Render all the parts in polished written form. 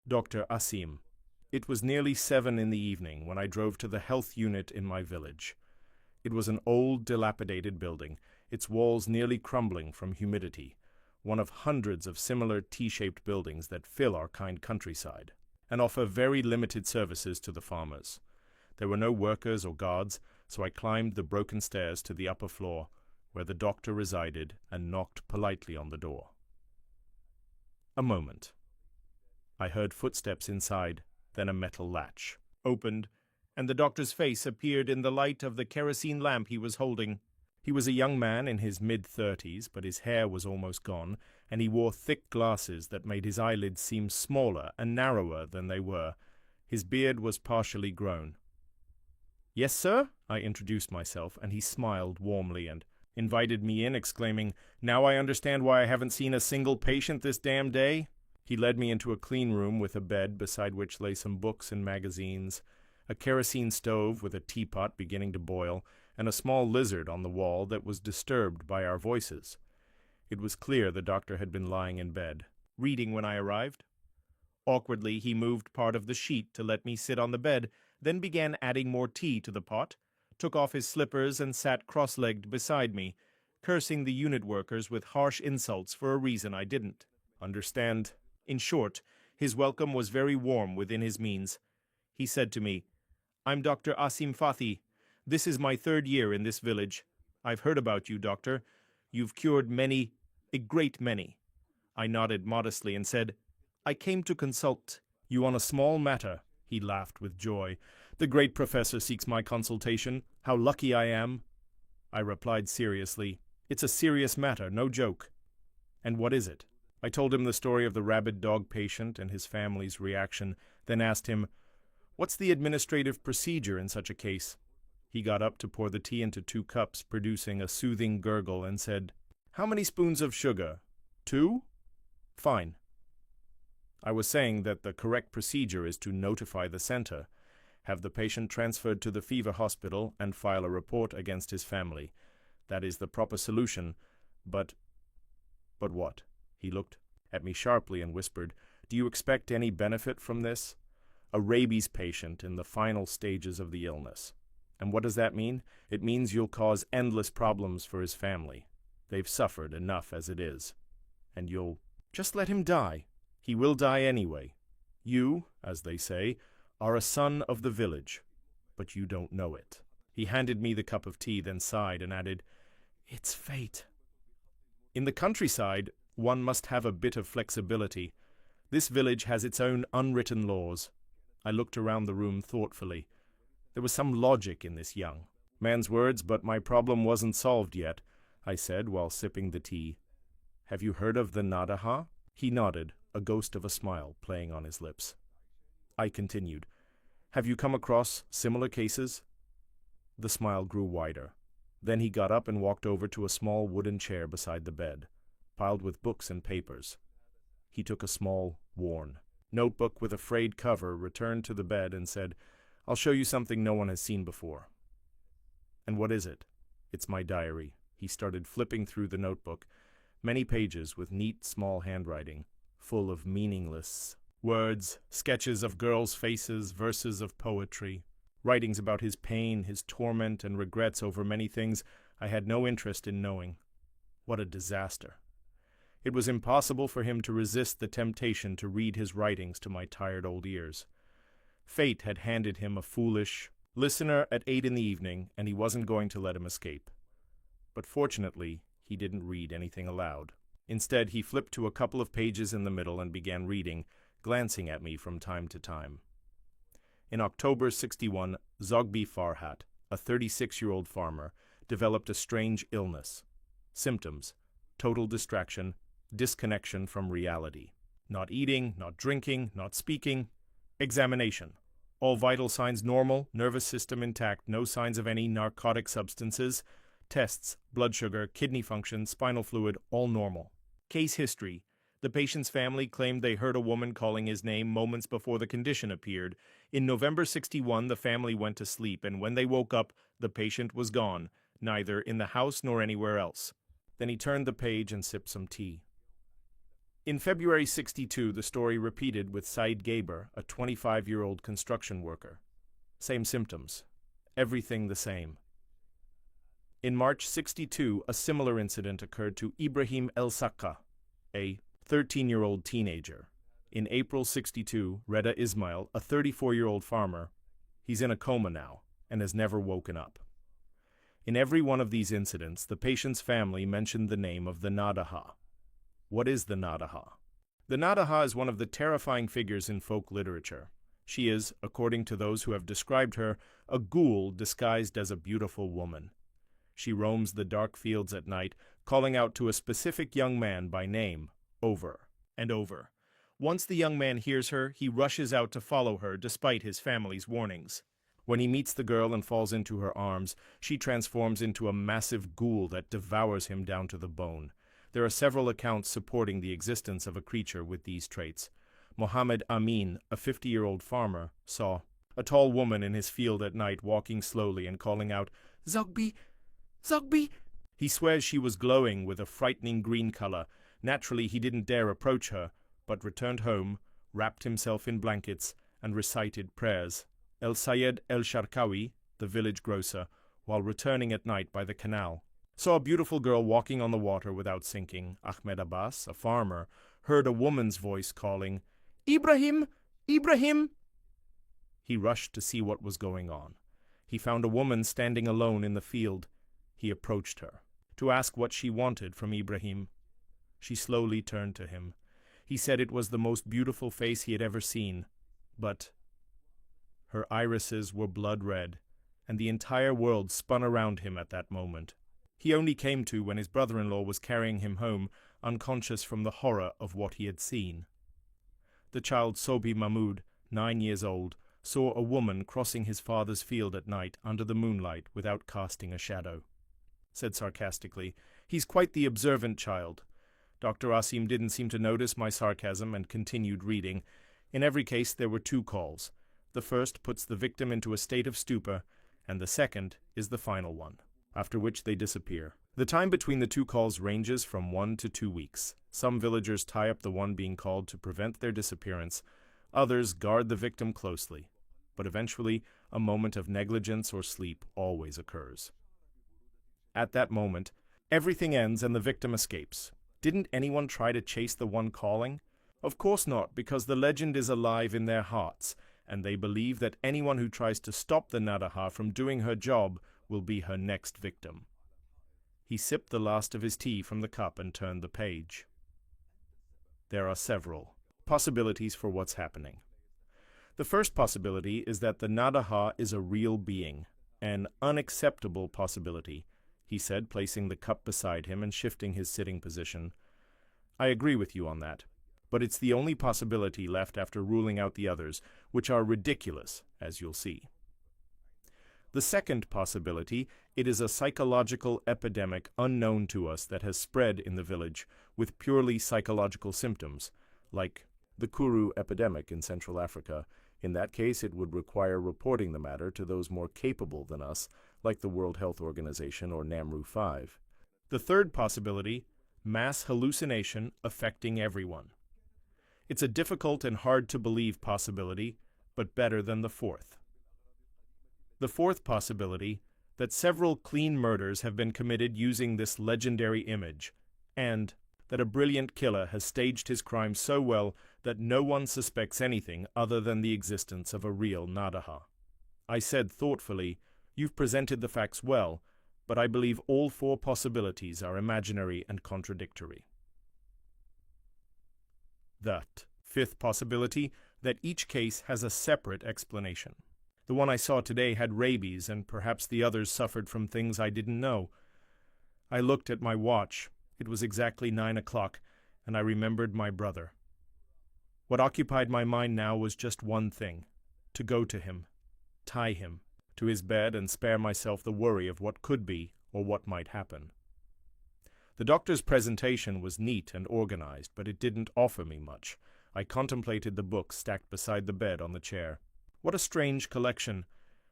Dr. Asim. It was nearly 7 in the evening when I drove to the health unit in my village. It was an old, dilapidated building, its walls nearly crumbling from humidity, one of hundreds of similar T-shaped buildings that fill our kind countryside, and offer very limited services to the farmers. There were no workers or guards, so I climbed the broken stairs to the upper floor, where the doctor resided, and knocked politely on the door. A moment. I heard footsteps inside, then a metal latch opened, and the doctor's face appeared in the light of the kerosene lamp he was holding. He was a young man in his mid-30s, but his hair was almost gone, and he wore thick glasses that made his eyelids seem smaller and narrower than they were. His beard was partially grown. "Yes, sir?" I introduced myself, and he smiled warmly and invited me in, exclaiming, "Now I understand why I haven't seen a single patient this damn day." He led me into a clean room with a bed beside which lay some books and magazines, a kerosene stove with a teapot beginning to boil, and a small lizard on the wall that was disturbed by our voices. It was clear the doctor had been lying in bed, reading when I arrived. Awkwardly, he moved part of the sheet to let me sit on the bed, then began adding more tea to the pot, took off his slippers and sat cross-legged beside me, cursing the unit workers with harsh insults for a reason I didn't understand. In short, his welcome was very warm within his means. He said to me, "I'm Dr. Asim Fathi. This is my 3rd year in this village. I've heard about you, doctor. You've cured many, a great many." I nodded modestly and said, "I came to consult you on a small matter." He laughed with joy. "The great professor seeks my consultation. How lucky I am." I replied seriously, "It's a serious matter, no joke." "And what is it?" I told him the story of the rabid dog patient and his family's reaction, then asked him, "What's the administrative procedure in such a case?" He got up to pour the tea into 2 cups, producing a soothing gurgle, and said, "How many spoons of sugar? 2? Fine." I was saying that the correct procedure is to notify the center, have the patient transferred to the fever hospital, and file a report against his family. That is the proper solution, but what? He looked at me sharply and whispered, "Do you expect any benefit from this? A rabies patient in the final stages of the illness. And what does that mean? It means you'll cause endless problems for his family. They've suffered enough as it is. And you'll just let him die. He will die anyway. You, as they say, are a son of the village, but you don't know it." He handed me the cup of tea, then sighed and added, "It's fate." In the countryside, one must have a bit of flexibility. This village has its own unwritten laws. I looked around the room thoughtfully. There was some logic in this young man's words, but my problem wasn't solved yet, I said while sipping the tea. "Have you heard of the Naddaha?" He nodded, a ghost of a smile playing on his lips. I continued, "Have you come across similar cases?" The smile grew wider. Then he got up and walked over to a small wooden chair beside the bed, piled with books and papers. He took a small, worn notebook with a frayed cover, returned to the bed, and said, "I'll show you something no one has seen before." "And what is it?" "It's my diary." He started flipping through the notebook, many pages with neat, small handwriting, full of meaningless words, sketches of girls' faces, verses of poetry, writings about his pain, his torment, and regrets over many things I had no interest in knowing. What a disaster. It was impossible for him to resist the temptation to read his writings to my tired old ears. Fate had handed him a foolish listener at 8 in the evening, and he wasn't going to let him escape. But fortunately, he didn't read anything aloud. Instead, he flipped to a couple of pages in the middle and began reading, glancing at me from time to time. In October 61, Zogby Farhat, a 36-year-old farmer, developed a strange illness. Symptoms: total distraction, disconnection from reality. Not eating, not drinking, not speaking. Examination: all vital signs normal, nervous system intact, no signs of any narcotic substances. Tests: blood sugar, kidney function, spinal fluid, all normal. Case history: the patient's family claimed they heard a woman calling his name moments before the condition appeared. In November 61, the family went to sleep, and when they woke up, the patient was gone, neither in the house nor anywhere else. Then he turned the page and sipped some tea. In February 62, the story repeated with Said Gaber, a 25-year-old construction worker. Same symptoms. Everything the same. In March 62, a similar incident occurred to Ibrahim El-Sakka, a 13-year-old teenager. In April 62, Reda Ismail, a 34-year-old farmer, he's in a coma now and has never woken up. In every one of these incidents, the patient's family mentioned the name of the Naddaha. What is the Naddaha? The Naddaha is one of the terrifying figures in folk literature. She is, according to those who have described her, a ghoul disguised as a beautiful woman. She roams the dark fields at night, calling out to a specific young man by name, over and over. Once the young man hears her, he rushes out to follow her despite his family's warnings. When he meets the girl and falls into her arms, she transforms into a massive ghoul that devours him down to the bone. There are several accounts supporting the existence of a creature with these traits. Mohammed Amin, a 50-year-old farmer, saw a tall woman in his field at night walking slowly and calling out, "Zogby! Zogby!" He swears she was glowing with a frightening green color. Naturally, he didn't dare approach her, but returned home, wrapped himself in blankets, and recited prayers. El Sayed El-Sharkawi, the village grocer, while returning at night by the canal, saw a beautiful girl walking on the water without sinking. Ahmed Abbas, a farmer, heard a woman's voice calling, "Ibrahim! Ibrahim!" He rushed to see what was going on. He found a woman standing alone in the field. He approached her to ask what she wanted from Ibrahim. She slowly turned to him. He said it was the most beautiful face he had ever seen, but her irises were blood red, and the entire world spun around him at that moment. He only came to when his brother-in-law was carrying him home, unconscious from the horror of what he had seen. The child Sobi Mahmoud, 9 years old, saw a woman crossing his father's field at night under the moonlight without casting a shadow. Said sarcastically, "He's quite the observant child." Dr. Asim didn't seem to notice my sarcasm and continued reading. In every case, there were 2 calls. The first puts the victim into a state of stupor, and the second is the final one, after which they disappear. The time between the 2 calls ranges from 1 to 2 weeks. Some villagers tie up the one being called to prevent their disappearance. Others guard the victim closely. But eventually, a moment of negligence or sleep always occurs. At that moment, everything ends and the victim escapes. Didn't anyone try to chase the one calling? Of course not, because the legend is alive in their hearts, and they believe that anyone who tries to stop the Naddaha from doing her job will be her next victim. He sipped the last of his tea from the cup and turned the page. There are several possibilities for what's happening. The first possibility is that the Naddaha is a real being, an unacceptable possibility, he said, placing the cup beside him and shifting his sitting position. I agree with you on that, but it's the only possibility left after ruling out the others, which are ridiculous, as you'll see. The second possibility, it is a psychological epidemic unknown to us that has spread in the village with purely psychological symptoms, like the Kuru epidemic in Central Africa. In that case, it would require reporting the matter to those more capable than us, like the World Health Organization or NAMRU 5. The third possibility, mass hallucination affecting everyone. It's a difficult and hard-to-believe possibility, but better than the fourth. The fourth possibility, that several clean murders have been committed using this legendary image, and that a brilliant killer has staged his crime so well that no one suspects anything other than the existence of a real Naddaha. I said thoughtfully, "You've presented the facts well, but I believe all 4 possibilities are imaginary and contradictory." That fifth possibility, that each case has a separate explanation. The one I saw today had rabies, and perhaps the others suffered from things I didn't know. I looked at my watch. It was exactly 9 o'clock, and I remembered my brother. What occupied my mind now was just one thing: to go to him, tie him to his bed, and spare myself the worry of what could be or what might happen. The doctor's presentation was neat and organized, but it didn't offer me much. I contemplated the books stacked beside the bed on the chair. What a strange collection.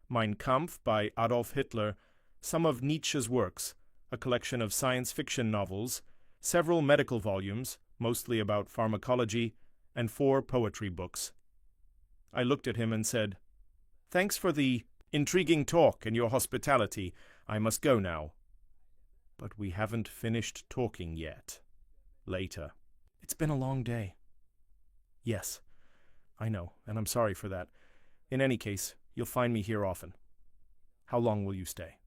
Mein Kampf by Adolf Hitler, some of Nietzsche's works, a collection of science fiction novels, several medical volumes, mostly about pharmacology, and 4 poetry books. I looked at him and said, "Thanks for the intriguing talk and your hospitality. I must go now." "But we haven't finished talking yet." Later. "It's been a long day." "Yes, I know, and I'm sorry for that. In any case, you'll find me here often." "How long will you stay?"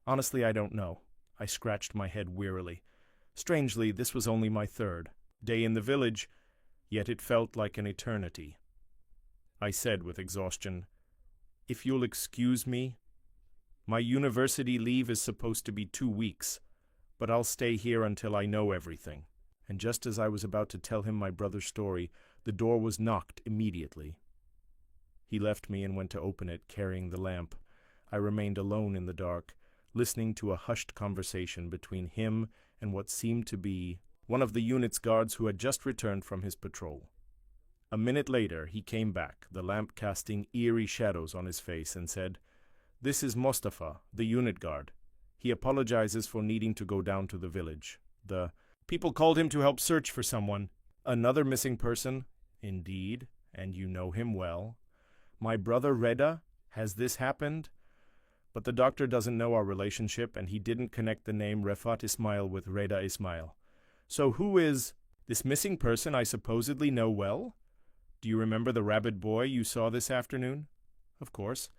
"Honestly, I don't know." I scratched my head wearily. Strangely, this was only my 3rd day in the village, yet it felt like an eternity. I said with exhaustion, "If you'll excuse me, my university leave is supposed to be 2 weeks, but I'll stay here until I know everything." And just as I was about to tell him my brother's story, the door was knocked immediately. He left me and went to open it, carrying the lamp. I remained alone in the dark, listening to a hushed conversation between him and what seemed to be one of the unit's guards who had just returned from his patrol. A minute later he came back, the lamp casting eerie shadows on his face, and said, "This is Mustafa, the unit guard. He apologizes for needing to go down to the village. The people called him to help search for someone. Another missing person?" "Indeed, and you know him well." "My brother Reda? Has this happened?" But the doctor doesn't know our relationship, and he didn't connect the name Refat Ismail with Reda Ismail. "So who is this missing person I supposedly know well? Do you remember the rabid boy you saw this afternoon?" "Of course."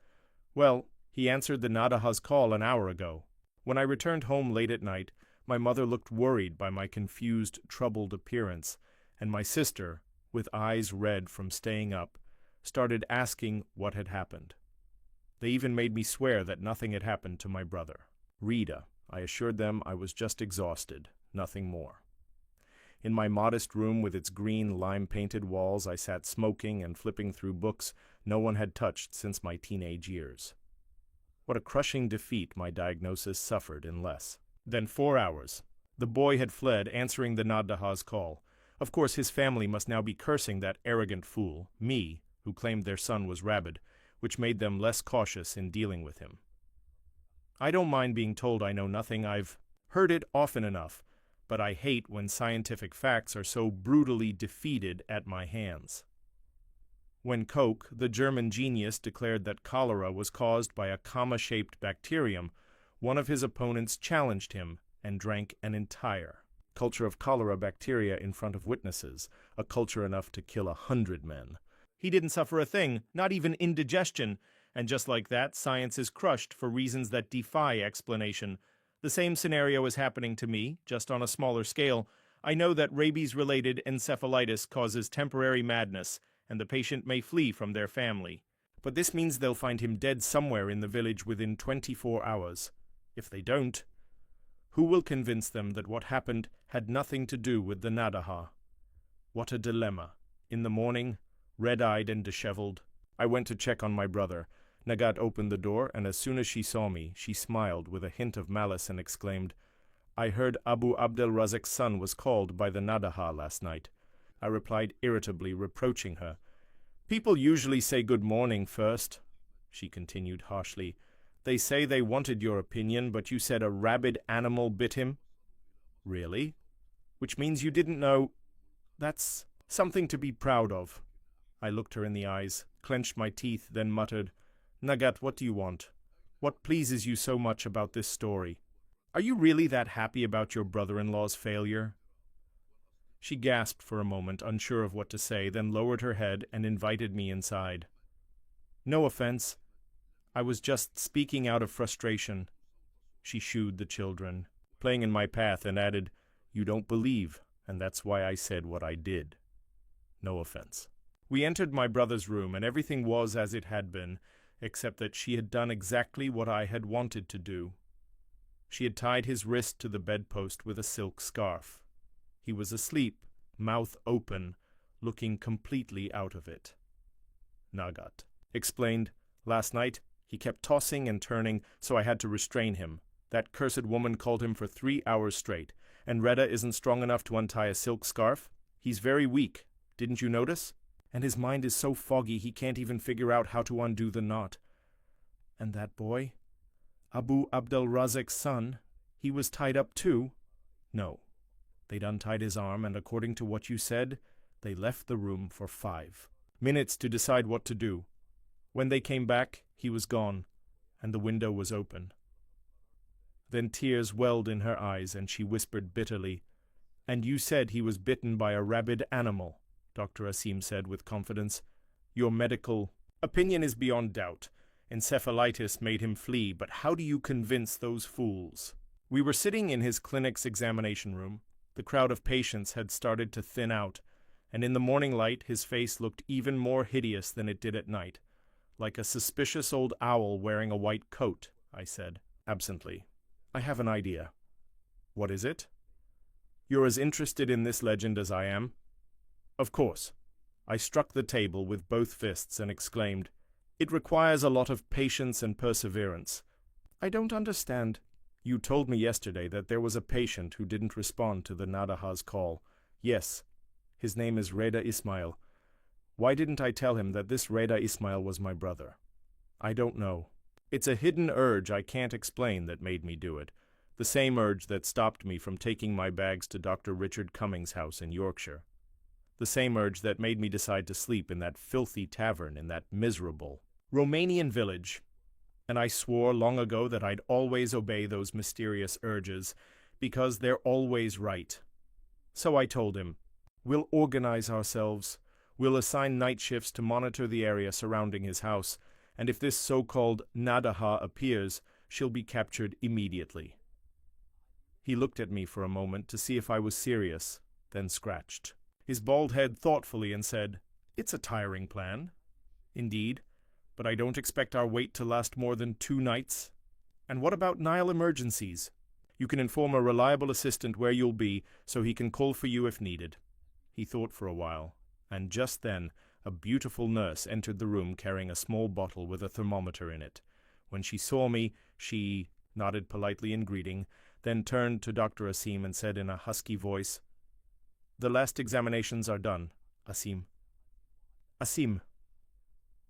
"Well, he answered the Naddaha's call an hour ago. When I returned home late at night, my mother looked worried by my confused, troubled appearance, and my sister, with eyes red from staying up, started asking what had happened. They even made me swear that nothing had happened to my brother. Rita, I assured them I was just exhausted, nothing more. In my modest room with its green lime-painted walls, I sat smoking and flipping through books no one had touched since my teenage years. What a crushing defeat my diagnosis suffered in less than 4 hours. The boy had fled, answering the Naddaha's call. Of course, his family must now be cursing that arrogant fool, me, who claimed their son was rabid, which made them less cautious in dealing with him. I don't mind being told I know nothing. I've heard it often enough, but I hate when scientific facts are so brutally defeated at my hands. When Koch, the German genius, declared that cholera was caused by a comma-shaped bacterium, one of his opponents challenged him and drank an entire culture of cholera bacteria in front of witnesses, a culture enough to kill 100 men. He didn't suffer a thing, not even indigestion, and just like that, science is crushed for reasons that defy explanation. The same scenario is happening to me, just on a smaller scale. I know that rabies-related encephalitis causes temporary madness, and the patient may flee from their family. But this means they'll find him dead somewhere in the village within 24 hours. If they don't, who will convince them that what happened had nothing to do with the Naddaha? What a dilemma. In the morning, red-eyed and disheveled, I went to check on my brother. Nagat opened the door, and as soon as she saw me, she smiled with a hint of malice and exclaimed, "I heard Abu Abdel Razek's son was called by the Naddaha last night." I replied irritably, reproaching her. "People usually say good morning first," she continued harshly. "They say they wanted your opinion, but you said a rabid animal bit him." "Really? Which means you didn't know." "That's something to be proud of." I looked her in the eyes, clenched my teeth, then muttered, "Nagat, what do you want? What pleases you so much about this story? Are you really that happy about your brother-in-law's failure?" She gasped for a moment, unsure of what to say, then lowered her head and invited me inside. "No offense. I was just speaking out of frustration." She shooed the children, playing in my path, and added, "You don't believe, and that's why I said what I did. No offense." We entered my brother's room, and everything was as it had been, except that she had done exactly what I had wanted to do. She had tied his wrist to the bedpost with a silk scarf. He was asleep, mouth open, looking completely out of it. Nagat explained, "Last night, he kept tossing and turning, so I had to restrain him. That cursed woman called him for 3 hours straight, and Reda isn't strong enough to untie a silk scarf. He's very weak. Didn't you notice? And his mind is so foggy he can't even figure out how to undo the knot. And that boy? Abu Abdel Razek's son, he was tied up too? No. They'd untied his arm, and according to what you said, they left the room for 5 minutes to decide what to do. When they came back, he was gone, and the window was open. Then tears welled in her eyes, and she whispered bitterly, "And you said he was bitten by a rabid animal," Dr. Asim said with confidence. "Your medical opinion is beyond doubt. Encephalitis made him flee, but how do you convince those fools?" We were sitting in his clinic's examination room. The crowd of patients had started to thin out, and in the morning light his face looked even more hideous than it did at night. "Like a suspicious old owl wearing a white coat," I said, absently. "I have an idea." "What is it?" "You're as interested in this legend as I am." "Of course." I struck the table with both fists and exclaimed, "It requires a lot of patience and perseverance." "I don't understand." "You told me yesterday that there was a patient who didn't respond to the Naddaha's call." "Yes. His name is Reda Ismail. Why didn't I tell him that this Reda Ismail was my brother?" "I don't know. It's a hidden urge I can't explain that made me do it. The same urge that stopped me from taking my bags to Dr. Richard Cummings' house in Yorkshire. The same urge that made me decide to sleep in that filthy tavern in that miserable Romanian village. And I swore long ago that I'd always obey those mysterious urges, because they're always right. So I told him, we'll organize ourselves. We'll assign night shifts to monitor the area surrounding his house, and if this so-called Naddaha appears, she'll be captured immediately. He looked at me for a moment to see if I was serious, then scratched his bald head thoughtfully and said, "It's a tiring plan." "Indeed, but I don't expect our wait to last more than 2 nights. And what about Nile emergencies? You can inform a reliable assistant where you'll be, so he can call for you if needed." He thought for a while, and just then a beautiful nurse entered the room carrying a small bottle with a thermometer in it. When she saw me, she nodded politely in greeting, then turned to Dr. Asim and said in a husky voice, "The last examinations are done, Asim." "Asim."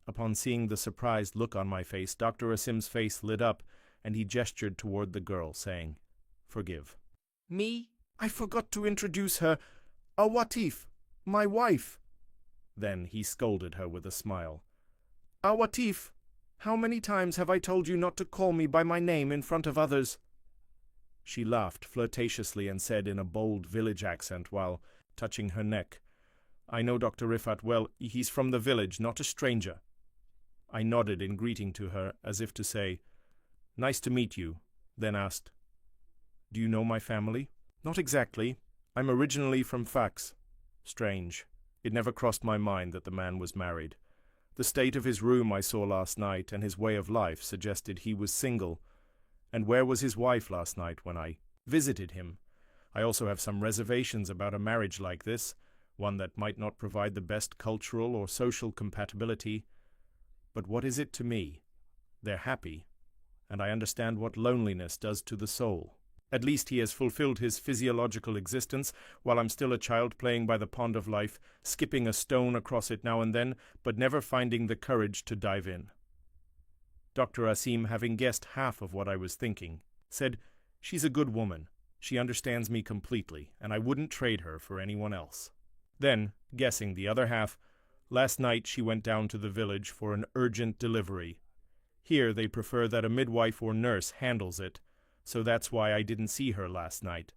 Upon seeing the surprised look on my face, Dr. Asim's face lit up, and he gestured toward the girl, saying, "Forgive." "Me? I forgot to introduce her. Awatif, my wife." Then he scolded her with a smile. "Awatif, how many times have I told you not to call me by my name in front of others?" She laughed flirtatiously and said in a bold village accent while touching her neck, "I know Dr. Rifat well. He's from the village, not a stranger." I nodded in greeting to her, as if to say, "Nice to meet you," then asked, "Do you know my family?" "Not exactly. I'm originally from Fax." Strange. It never crossed my mind that the man was married. The state of his room I saw last night and his way of life suggested he was single. And where was his wife last night when I visited him? I also have some reservations about a marriage like this, one that might not provide the best cultural or social compatibility. But what is it to me? They're happy, and I understand what loneliness does to the soul. At least he has fulfilled his physiological existence, while I'm still a child playing by the pond of life, skipping a stone across it now and then, but never finding the courage to dive in. Dr. Asim, having guessed half of what I was thinking, said, "She's a good woman. She understands me completely, and I wouldn't trade her for anyone else." Then, guessing the other half, "Last night she went down to the village for an urgent delivery. Here they prefer that a midwife or nurse handles it, so that's why I didn't see her last night.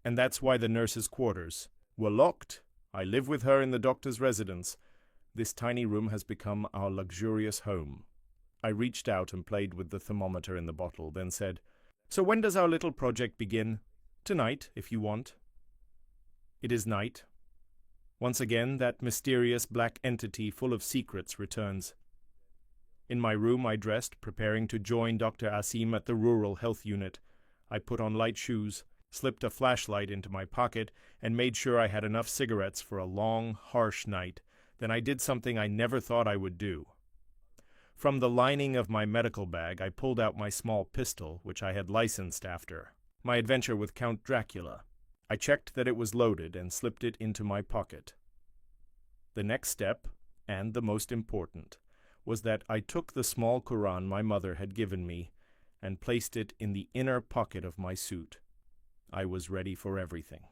And that's why the nurse's quarters were locked. I live with her in the doctor's residence. This tiny room has become our luxurious home." I reached out and played with the thermometer in the bottle, then said, "So when does our little project begin?" "Tonight, if you want." It is night. Once again, that mysterious black entity full of secrets returns. In my room I dressed, preparing to join Dr. Asim at the rural health unit. I put on light shoes, slipped a flashlight into my pocket, and made sure I had enough cigarettes for a long, harsh night. Then I did something I never thought I would do. From the lining of my medical bag, I pulled out my small pistol, which I had licensed after my adventure with Count Dracula. I checked that it was loaded and slipped it into my pocket. The next step, and the most important, was that I took the small Quran my mother had given me and placed it in the inner pocket of my suit. I was ready for everything.